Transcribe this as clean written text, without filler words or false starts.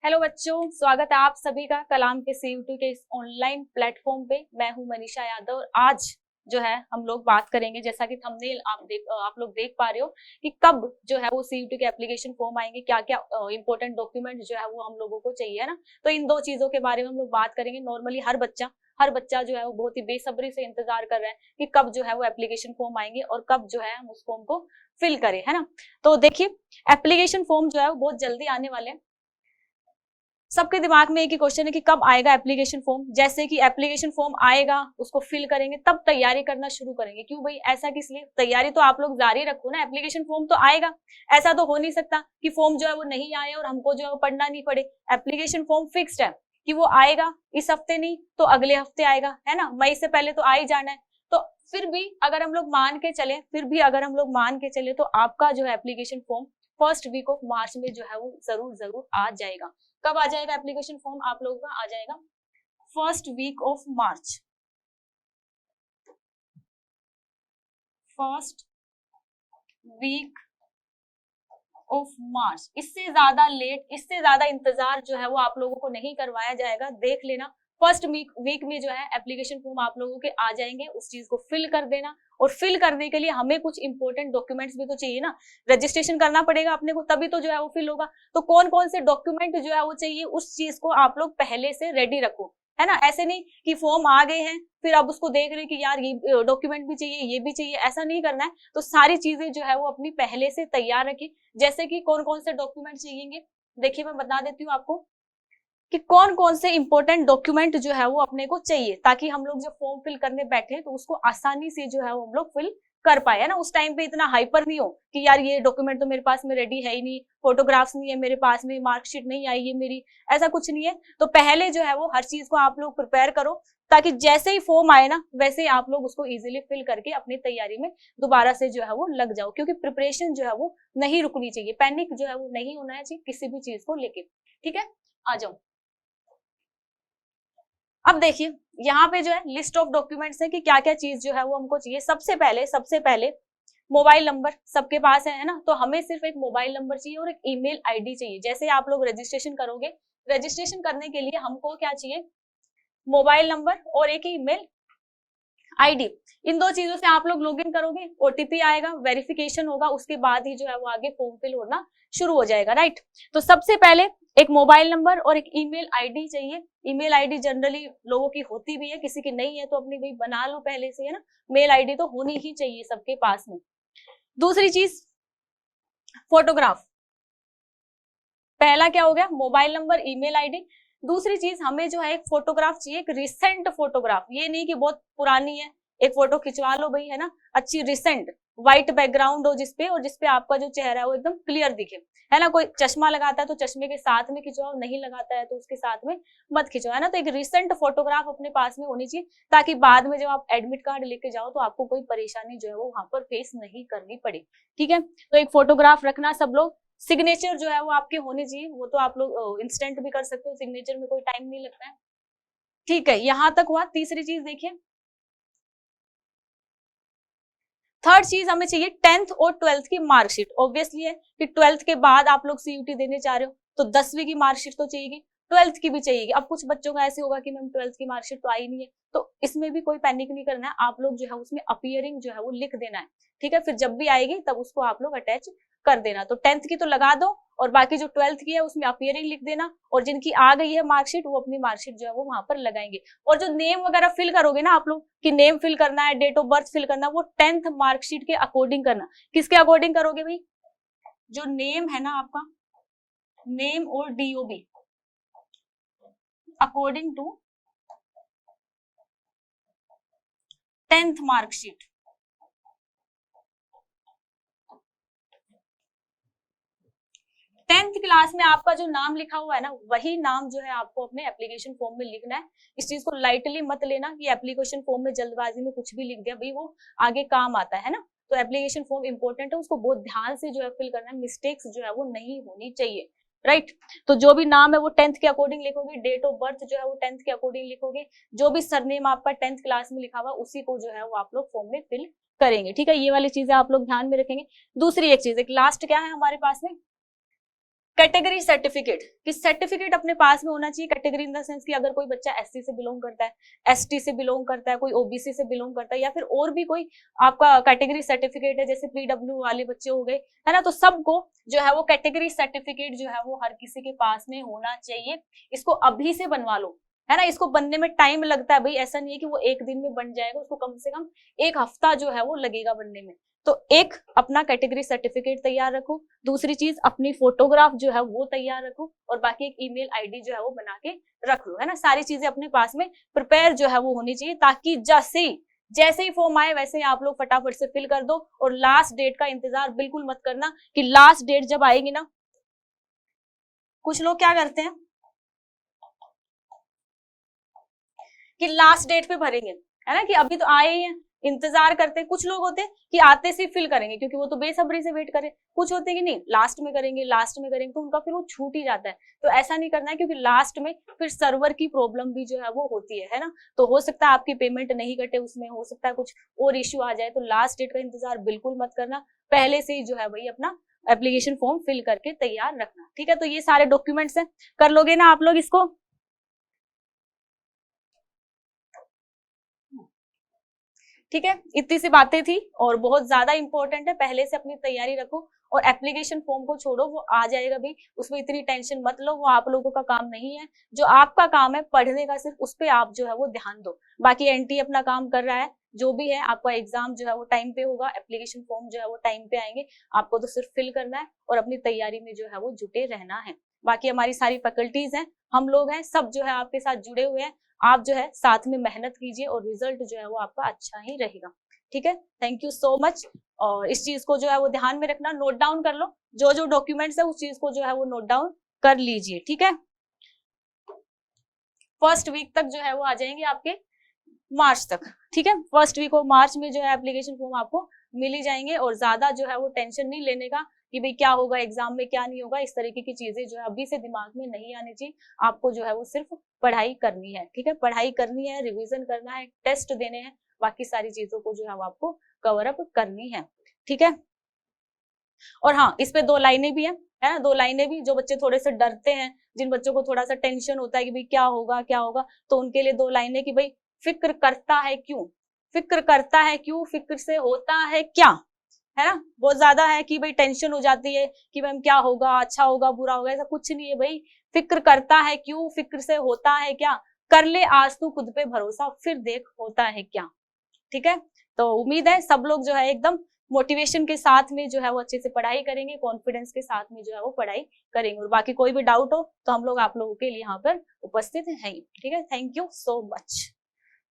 Hello बच्चों, स्वागत है आप सभी का कलाम के सीयूटी के इस ऑनलाइन प्लेटफॉर्म पे। मैं हूं मनीषा यादव और आज जो है हम लोग बात करेंगे, जैसा कि थंबनेल आप लोग देख पा रहे हो कि कब जो है वो सीयूटी के एप्लीकेशन फॉर्म आएंगे, क्या क्या इंपॉर्टेंट डॉक्यूमेंट जो है वो हम लोगों को चाहिए, है ना। तो इन दो चीजों के बारे में हम लोग बात करेंगे। नॉर्मली हर बच्चा जो है वो बहुत ही बेसब्री से इंतजार कर रहा है कि कब जो है वो एप्लीकेशन फॉर्म आएंगे और कब जो है हम उस फॉर्म को फिल करें, है ना। तो देखिए, एप्लीकेशन फॉर्म जो है वो बहुत जल्दी आने वाले हैं। सबके दिमाग में एक ही क्वेश्चन है कि कब आएगा एप्लीकेशन फॉर्म। जैसे कि एप्लीकेशन फॉर्म आएगा, उसको फिल करेंगे, तब तैयारी करना शुरू करेंगे। क्यों भाई, ऐसा किस लिए? तैयारी तो आप लोग जारी रखो ना, एप्लीकेशन फॉर्म तो आएगा। ऐसा तो हो नहीं सकता कि फॉर्म जो है वो नहीं आए और हमको जो है वो पढ़ना नहीं पड़े। एप्लीकेशन फॉर्म फिक्स्ड है कि वो आएगा, इस हफ्ते नहीं तो अगले हफ्ते आएगा, है ना। मई से पहले तो आ ही जाना है। तो फिर भी अगर हम लोग मान के चले तो आपका जो है application form first week of March में जो है वो जरूर जरूर आ जाएगा। कब आ जाएगा एप्लीकेशन फॉर्म? आप लोगों का आ जाएगा first week of March. First week of March. इससे ज्यादा लेट, इससे ज्यादा इंतजार जो है वो आप लोगों को नहीं करवाया जाएगा। देख लेना, फर्स्ट वीक में जो है एप्लीकेशन फॉर्म आप लोगों के आ जाएंगे। उस चीज को फिल कर देना, और फिल करने के लिए हमें कुछ इंपॉर्टेंट डॉक्यूमेंट्स भी तो चाहिए ना। रजिस्ट्रेशन करना पड़ेगा अपने को, तभी तो जो है वो फिल होगा। तो कौन कौन से डॉक्यूमेंट जो है वो चाहिए, उस चीज को आप लोग पहले से रेडी रखो, है ना। ऐसे नहीं कि फॉर्म आ गए हैं फिर अब उसको देख रहे कि यार ये डॉक्यूमेंट भी चाहिए, ये भी चाहिए, ऐसा नहीं करना है। तो सारी चीजें जो है वो अपनी पहले से तैयार रखी। जैसे कि कौन कौन से डॉक्यूमेंट चाहिए, देखिए मैं बता देती हूँ आपको कि कौन कौन से इंपॉर्टेंट डॉक्यूमेंट जो है वो अपने को चाहिए, ताकि हम लोग जब फॉर्म फिल करने बैठे तो उसको आसानी से जो है वो हम लोग फिल कर पाए, है ना। उस टाइम पे इतना हाइपर नहीं हो कि यार ये डॉक्यूमेंट तो मेरे पास में रेडी है ही नहीं, फोटोग्राफ्स नहीं है मेरे पास में, मार्कशीट नहीं आई है मेरी, ऐसा कुछ नहीं है। तो पहले जो है वो हर चीज को आप लोग प्रिपेयर करो, ताकि जैसे ही फॉर्म आए ना वैसे ही आप लोग उसको इजीली फिल करके अपनी तैयारी में दोबारा से जो है वो लग जाओ। क्योंकि प्रिपरेशन जो है वो नहीं रुकनी चाहिए, पैनिक जो है वो नहीं होना है चाहिए किसी भी चीज को लेके। ठीक है, आ जाओ। अब देखिए, यहाँ पे जो है लिस्ट ऑफ डॉक्यूमेंट्स है कि क्या क्या चीज जो है वो हमको चाहिए। सबसे पहले मोबाइल नंबर सबके पास है ना। तो हमें सिर्फ एक मोबाइल नंबर चाहिए और एक ईमेल आईडी चाहिए। जैसे आप लोग रजिस्ट्रेशन करोगे, रजिस्ट्रेशन करने के लिए हमको क्या चाहिए? मोबाइल नंबर और एक ईमेल आईडी। इन दो चीजों से आप लोग लॉगिन करोगे, ओटीपी आएगा, वेरिफिकेशन होगा, उसके बाद ही जो है वो आगे फॉर्म फिल होना शुरू हो जाएगा, राइट। तो सबसे पहले एक मोबाइल नंबर और एक ईमेल आईडी चाहिए। ईमेल आईडी जनरली लोगों की होती भी है, किसी की नहीं है तो अपनी भाई बना लो पहले से, है ना। मेल आईडी तो होनी ही चाहिए सबके पास में। दूसरी चीज, फोटोग्राफ। पहला क्या हो गया? Mobile number, email ID. दूसरी चीज, हमें जो है एक फोटोग्राफ चाहिए, एक रिसेंट फोटोग्राफ। ये नहीं कि बहुत पुरानी है, एक फोटो खिंचवा लो भाई, है ना, अच्छी रिसेंट, व्हाइट बैकग्राउंड हो जिसपे, और जिसपे आपका जो चेहरा है वो एकदम क्लियर दिखे, है ना। कोई चश्मा लगाता है तो चश्मे के साथ में खिंचवाओ, नहीं लगाता है तो उसके साथ में मत खिंचवाओ, है ना। तो एक रिसेंट फोटोग्राफ अपने पास में होनी चाहिए, ताकि बाद में जब आप एडमिट कार्ड लेके जाओ तो आपको कोई परेशानी जो है वो वहां पर फेस नहीं करनी पड़े। ठीक है, तो एक फोटोग्राफ रखना सब लोग। सिग्नेचर जो है वो आपके होने चाहिए, वो तो आप लोग इंस्टेंट भी कर सकते हो, सिग्नेचर में कोई टाइम नहीं लगता है। ठीक है, यहां तक हुआ। तीसरी चीज देखिए, थर्ड चीज हमें चाहिए 10th और 12th की मार्कशीट। ऑब्वियसली है कि 12th के बाद आप लोग सीयूटी देने जा रहे हो तो 10वीं की मार्कशीट तो चाहिए, 12th की भी चाहिए। अब कुछ बच्चों का ऐसे होगा कि मैम 12th की मार्कशीट तो आई नहीं है, तो इसमें भी कोई पैनिक नहीं करना है। आप लोग जो है उसमें अपीयरिंग जो है वो लिख देना है, ठीक है। फिर जब भी आएगी तब उसको आप लोग अटैच कर देना। तो 10th की तो लगा दो, और बाकी जो 12th की है उसमें अपीयरिंग लिख देना, और जिनकी आ गई है मार्कशीट वो अपनी मार्कशीट जो है वो वहां पर लगाएंगे। और जो नेम वगैरह फिल करोगे ना आप लोग, कि नेम फिल करना है, डेट ऑफ बर्थ फिल करना, वो 10th मार्कशीट के अकॉर्डिंग करना। किसके अकॉर्डिंग करोगे भाई? जो नेम है ना आपका, नेम और DOB according to 10th marksheet. 10th class में आपका जो नाम लिखा हुआ है ना, वही नाम जो है आपको अपने एप्लीकेशन फॉर्म में लिखना है। इस चीज को लाइटली मत लेना कि एप्लीकेशन फॉर्म में जल्दबाजी में कुछ भी लिख दिया, भाई वो आगे काम आता है ना। तो एप्लीकेशन फॉर्म इंपॉर्टेंट है, उसको बहुत ध्यान से जो है फिल करना है, मिस्टेक्स जो है वो नहीं होनी चाहिए, राइट। तो जो भी नाम है वो 10th के अकॉर्डिंग लिखोगे, डेट ऑफ बर्थ जो है वो 10th के अकॉर्डिंग लिखोगे, जो भी सरनेम आपका 10th क्लास में लिखा हुआ उसी को जो है वो आप लोग फॉर्म में फिल करेंगे। ठीक है, ये वाली चीजें आप लोग ध्यान में रखेंगे। दूसरी एक चीज, एक लास्ट क्या है हमारे पास में, कैटेगरी सर्टिफिकेट, कि सर्टिफिकेट अपने पास में होना चाहिए। कैटेगरी इन द सेंस कि अगर कोई बच्चा एससी से बिलोंग करता है, एसटी से बिलोंग करता है, कोई ओबीसी से बिलोंग करता है, या फिर और भी कोई आपका कैटेगरी सर्टिफिकेट है, जैसे पीडब्ल्यू वाले बच्चे हो गए, है ना, तो सबको जो है वो कैटेगरी सर्टिफिकेट जो है वो हर किसी के पास में होना चाहिए। इसको अभी से बनवा लो, है ना। इसको बनने में टाइम लगता है भाई, ऐसा नहीं है कि वो एक दिन में बन जाएगा, उसको कम से कम 1 हफ्ता जो है वो लगेगा बनने में। तो एक अपना कैटेगरी सर्टिफिकेट तैयार रखो, दूसरी चीज अपनी फोटोग्राफ जो है वो तैयार रखो, और बाकी एक ईमेल आईडी जो है वो बना के रख लो, है ना। सारी चीजें अपने पास में प्रिपेयर जो है वो होनी चाहिए, ताकि जैसे ही फॉर्म आए वैसे ही आप लोग फटाफट से फिल कर दो। और लास्ट डेट का इंतजार बिल्कुल मत करना कि लास्ट डेट जब आएगी ना, कुछ लोग क्या करते हैं कि लास्ट डेट पे भरेंगे, है ना, कि अभी तो आए ही हैं, इंतजार करते हैं। कुछ लोग होते हैं कि आते से फिल करेंगे, क्योंकि वो तो बेसब्री से वेट करे। कुछ होते हैं कि नहीं, लास्ट में करेंगे, तो उनका फिर वो छूट ही जाता है। तो ऐसा नहीं करना है, क्योंकि लास्ट में फिर सर्वर की प्रॉब्लम भी जो है वो होती है ना। तो हो सकता है आपकी पेमेंट नहीं कटे, उसमें हो सकता है कुछ और इश्यू आ जाए। तो लास्ट डेट का इंतजार बिल्कुल मत करना, पहले से ही जो है भाई अपना एप्लीकेशन फॉर्म फिल करके तैयार रखना, ठीक है। तो ये सारे डॉक्यूमेंट्स हैं, कर लोगे ना आप लोग इसको? ठीक है, इतनी सी बातें थी और बहुत ज्यादा इंपॉर्टेंट है, पहले से अपनी तैयारी रखो। और एप्लीकेशन फॉर्म को छोड़ो, वो आ जाएगा भी, उसमें इतनी टेंशन मत लो, वो आप लोगों का काम नहीं है। जो आपका काम है पढ़ने का, सिर्फ उस पर आप जो है वो ध्यान दो। बाकी एनटी अपना काम कर रहा है, जो भी है आपका एग्जाम जो है वो टाइम पे होगा, एप्लीकेशन फॉर्म जो है वो टाइम पे आएंगे। आपको तो सिर्फ फिल करना है और अपनी तैयारी में जो है वो जुटे रहना है। बाकी हमारी सारी फैकल्टीज हैं, हम लोग हैं, सब जो है आपके साथ जुड़े हुए हैं। आप जो है साथ में मेहनत कीजिए और रिजल्ट जो है वो आपका अच्छा ही रहेगा, ठीक है। Thank you so much. और इस चीज को जो है वो ध्यान में रखना, नोट डाउन कर लो, जो जो डॉक्यूमेंट्स है उस चीज को जो है वो नोट डाउन कर लीजिए, ठीक है। फर्स्ट वीक तक जो है वो आ जाएंगे आपके, मार्च तक, ठीक है। फर्स्ट वीक ऑफ मार्च में जो है एप्लीकेशन फॉर्म आपको मिल ही जाएंगे। और ज्यादा जो है वो टेंशन नहीं लेने का कि भाई क्या होगा एग्जाम में, क्या नहीं होगा, इस तरीके की चीजें जो है अभी से दिमाग में नहीं आनी चाहिए। आपको जो है वो सिर्फ पढ़ाई करनी है, ठीक है, पढ़ाई करनी है, रिवीजन करना है, टेस्ट देने हैं, बाकी सारी चीजों को जो है वो आपको कवर अप करनी है, ठीक है। और हाँ, इस पे 2 लाइनें भी है ना, 2 लाइनें भी, जो बच्चे थोड़े से डरते हैं, जिन बच्चों को थोड़ा सा टेंशन होता है कि भाई क्या होगा क्या होगा, तो उनके लिए 2 लाइनें कि भाई फिक्र करता है क्यों, फिक्र करता है क्यों, फिक्र से होता है क्या, है ना। बहुत ज्यादा है कि भाई टेंशन हो जाती है कि मैम क्या होगा, अच्छा होगा बुरा होगा, ऐसा कुछ नहीं है भाई। फिक्र करता है क्यों, फिक्र से होता है क्या, कर ले आज तू खुद पे भरोसा, फिर देख होता है क्या, ठीक है। तो उम्मीद है सब लोग जो है एकदम मोटिवेशन के साथ में जो है वो अच्छे से पढ़ाई करेंगे, कॉन्फिडेंस के साथ में जो है वो पढ़ाई करेंगे। और बाकी कोई भी डाउट हो तो हम लोग आप लोगों के लिए यहाँ पर उपस्थित हैं, ठीक है। Thank you so much.